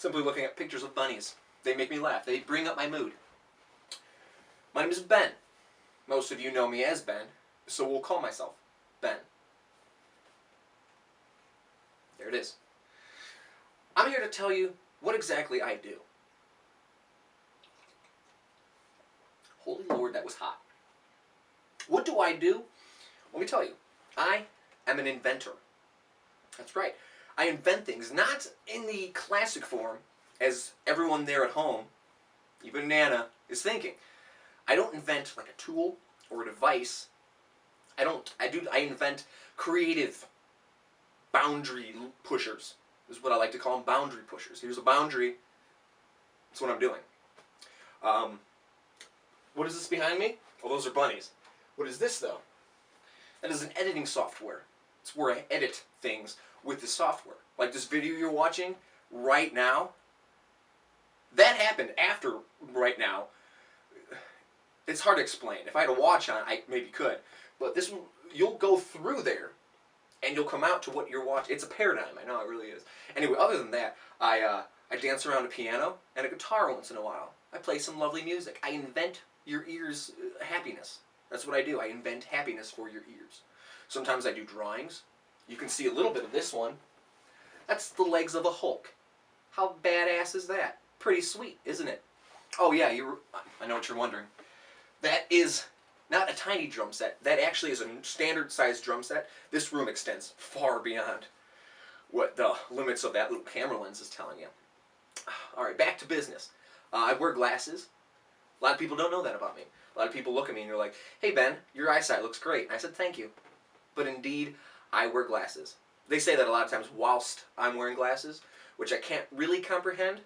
simply looking at pictures of bunnies. They make me laugh. They bring up my mood. My name is Ben. Most of you know me as Ben, so we'll call myself Ben. There it is. I'm here to tell you what exactly I do. Holy Lord, that was hot. What do I do? Let me tell you. I am an inventor. That's right. I invent things, not in the classic form, as everyone there at home, even Nana, is thinking. I don't invent like a tool or a device. I invent creative boundary pushers. This is what I like to call them, boundary pushers. Here's a boundary. That's what I'm doing. What is this behind me? Oh, those are bunnies. What is this, though? That is an editing software. It's where I edit things with the software. Like this video you're watching right now. That happened after right now. It's hard to explain. If I had a watch on, I maybe could. But this one, you'll go through there, and you'll come out to what you're watching. It's a paradigm. I know it really is. Anyway, other than that, I dance around a piano and a guitar once in a while. I play some lovely music. I invent your ears' happiness. That's what I do. I invent happiness for your ears. Sometimes I do drawings. You can see a little bit of this one. That's the legs of a Hulk. How badass is that? Pretty sweet, isn't it? Oh yeah, I know what you're wondering. That is not a tiny drum set. That actually is a standard sized drum set. This room extends far beyond what the limits of that little camera lens is telling you. Alright, back to business. I wear glasses. A lot of people don't know that about me. A lot of people look at me and they're like, "Hey Ben, your eyesight looks great." And I said, "Thank you." But indeed, I wear glasses. They say that a lot of times whilst I'm wearing glasses, which I can't really comprehend,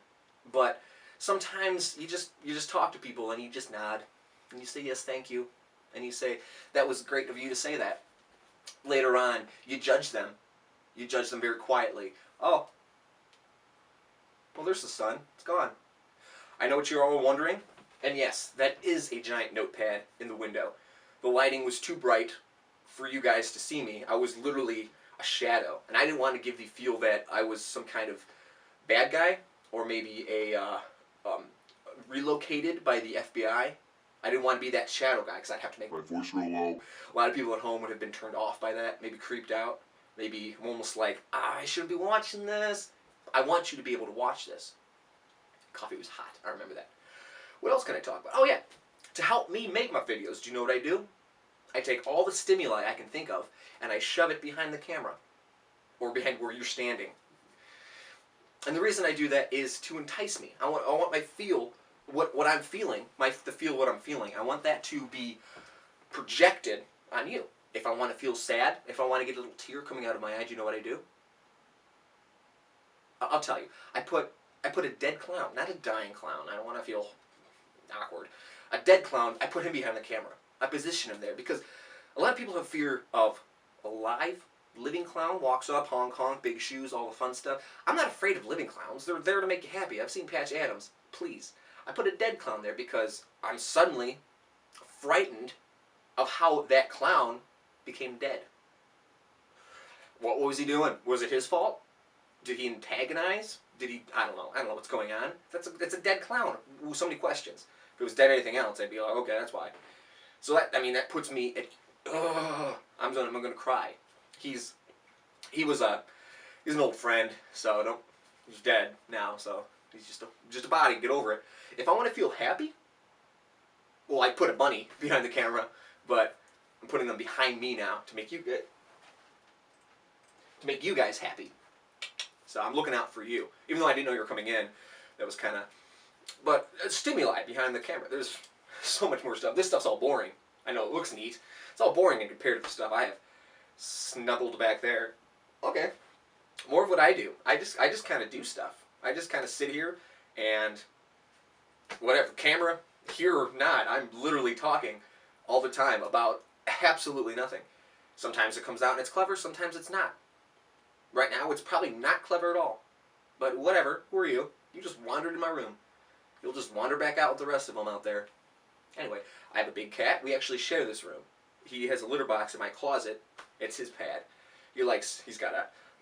but sometimes you just talk to people and you just nod. And you say, "Yes, thank you." And you say, "That was great of you to say that." Later on, you judge them. You judge them very quietly. "Oh, well, there's the sun. It's gone." I know what you're all wondering. And yes, that is a giant notepad in the window. The lighting was too bright for you guys to see me. I was literally a shadow. And I didn't want to give the feel that I was some kind of bad guy, or maybe relocated by the FBI. I didn't want to be that shadow guy because I'd have to make my voice real low. A lot of people at home would have been turned off by that, maybe creeped out, maybe almost like, I shouldn't be watching this. I want you to be able to watch this. Coffee was hot, I remember that. What else can I talk about? Oh yeah, to help me make my videos, do you know what I do? I take all the stimuli I can think of and I shove it behind the camera, or behind where you're standing. And the reason I do that is to entice me. I want my feel, what I'm feeling, to feel what I'm feeling. I want that to be projected on you. If I want to feel sad, if I want to get a little tear coming out of my eye, do you know what I do? I'll tell you. I put a dead clown, not a dying clown. I don't want to feel awkward. A dead clown, I put him behind the camera. I position him there because a lot of people have fear of a live, living clown. Walks up, honk honk, big shoes, all the fun stuff. I'm not afraid of living clowns. They're there to make you happy. I've seen Patch Adams. Please. I put a dead clown there because I'm suddenly frightened of how that clown became dead. What was he doing? Was it his fault? Did he antagonize? Did he? I don't know. I don't know what's going on. That's a dead clown. Ooh, so many questions. If it was dead anything else, I'd be like, okay, that's why. So that puts me at, I'm gonna cry. He's an old friend, so he's dead now, so he's just a body. Get over it. If I want to feel happy, well, I put a bunny behind the camera, but I'm putting them behind me now to make you guys happy. So I'm looking out for you. Even though I didn't know you were coming in, that was kind of... But stimuli behind the camera. There's so much more stuff. This stuff's all boring. I know, it looks neat. It's all boring compared to the stuff I have snuggled back there. Okay. More of what I do. I just kind of do stuff. I just kind of sit here and... whatever, camera, here or not, I'm literally talking all the time about absolutely nothing. Sometimes it comes out and it's clever, sometimes it's not. Right now, it's probably not clever at all. But whatever, who are you? You just wandered in my room. You'll just wander back out with the rest of them out there. Anyway, I have a big cat. We actually share this room. He has a litter box in my closet. It's his pad. He's got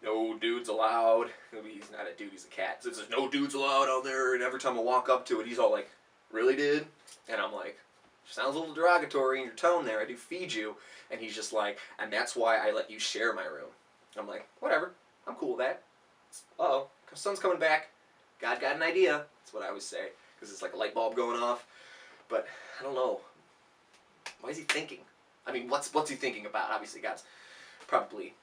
no dudes allowed. He's not a dude, he's a cat. So it says no dudes allowed on there, and every time I walk up to it, he's all like, really, dude? And I'm like, sounds a little derogatory in your tone there. I do feed you. And he's just like, and that's why I let you share my room. I'm like, whatever. I'm cool with that. Uh-oh, sun's coming back. God got an idea. That's what I always say. Because it's like a light bulb going off. But I don't know. Why is he thinking? I mean, what's he thinking about? Obviously, God's probably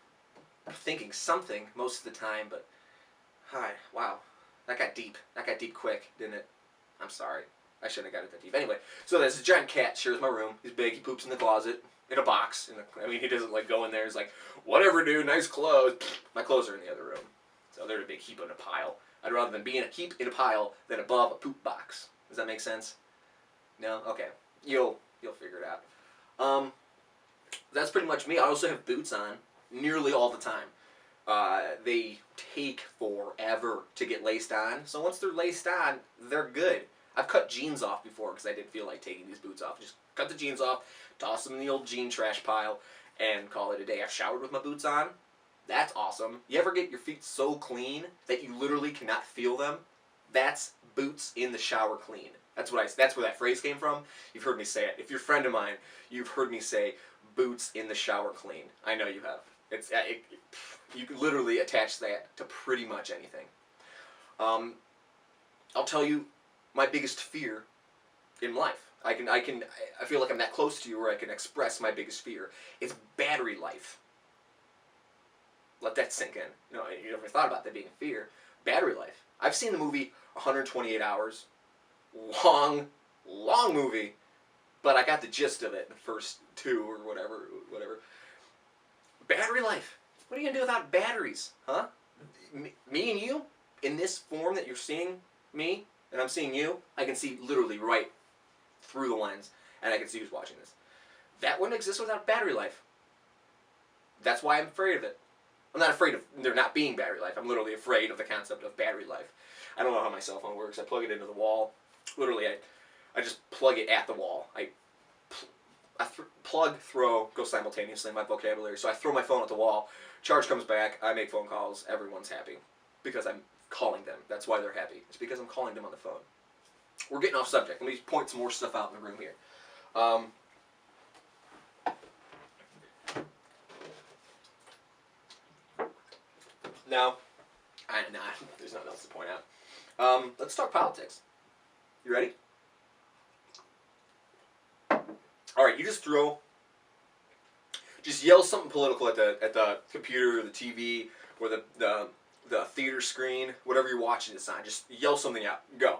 thinking something most of the time. But, hi, wow. That got deep. That got deep quick, didn't it? I'm sorry. I shouldn't have got it that deep. Anyway, so there's a giant cat shares my room. He's big. He poops in the closet. In a box. I mean, he doesn't like go in there. He's like, whatever, dude, nice clothes. My clothes are in the other room. So they're a big heap in a pile. I'd rather than be in a heap in a pile than above a poop box. Does that make sense? No? Okay. You'll figure it out. That's pretty much me. I also have boots on nearly all the time. They take forever to get laced on. So once they're laced on, they're good. I've cut jeans off before because I didn't feel like taking these boots off. Just cut the jeans off, toss them in the old jean trash pile, and call it a day. I've showered with my boots on. That's awesome. You ever get your feet so clean that you literally cannot feel them? That's boots in the shower clean. That's where that phrase came from. You've heard me say it. If you're a friend of mine, you've heard me say boots in the shower clean. I know you have. You can literally attach that to pretty much anything. I'll tell you my biggest fear in life. I feel like I'm that close to you where I can express my biggest fear. It's battery life. Let that sink in. You never thought about that being a fear. Battery life. I've seen the movie 128 Hours. Long movie. But I got the gist of it in the first 2 or whatever. Battery life. What are you going to do without batteries? Huh? Me and you, in this form that you're seeing me, and I'm seeing you, I can see literally right through the lens, and I can see who's watching this. That wouldn't exist without battery life. That's why I'm afraid of it. I'm not afraid of there not being battery life. I'm literally afraid of the concept of battery life. I don't know how my cell phone works. I plug it into the wall. Literally, I just plug it at the wall. Plug, throw, go simultaneously in my vocabulary. So I throw my phone at the wall, charge comes back, I make phone calls, everyone's happy. Because I'm calling them. That's why they're happy. It's because I'm calling them on the phone. We're getting off subject. Let me point some more stuff out in the room here. Now, there's nothing else to point out. Let's talk politics. You ready? All right, you just yell something political at the computer or the TV or the theater screen, whatever you're watching this on. Just yell something out. Go.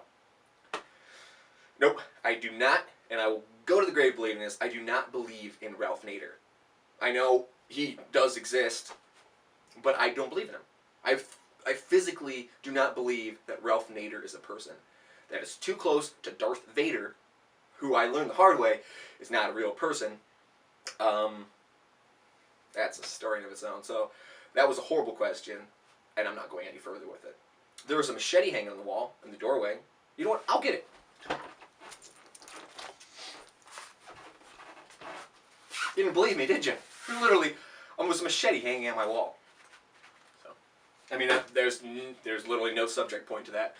Nope, I do not, and I will go to the grave believing this, I do not believe in Ralph Nader. I know he does exist, but I don't believe in him. I physically do not believe that Ralph Nader is a person. That is too close to Darth Vader, who I learned the hard way is not a real person. That's a story in of its own. So that was a horrible question, and I'm not going any further with it. There was a machete hanging on the wall in the doorway. You know what? I'll get it. You didn't believe me, did you? Literally, almost a machete hanging on my wall. So, I mean, there's literally no subject point to that.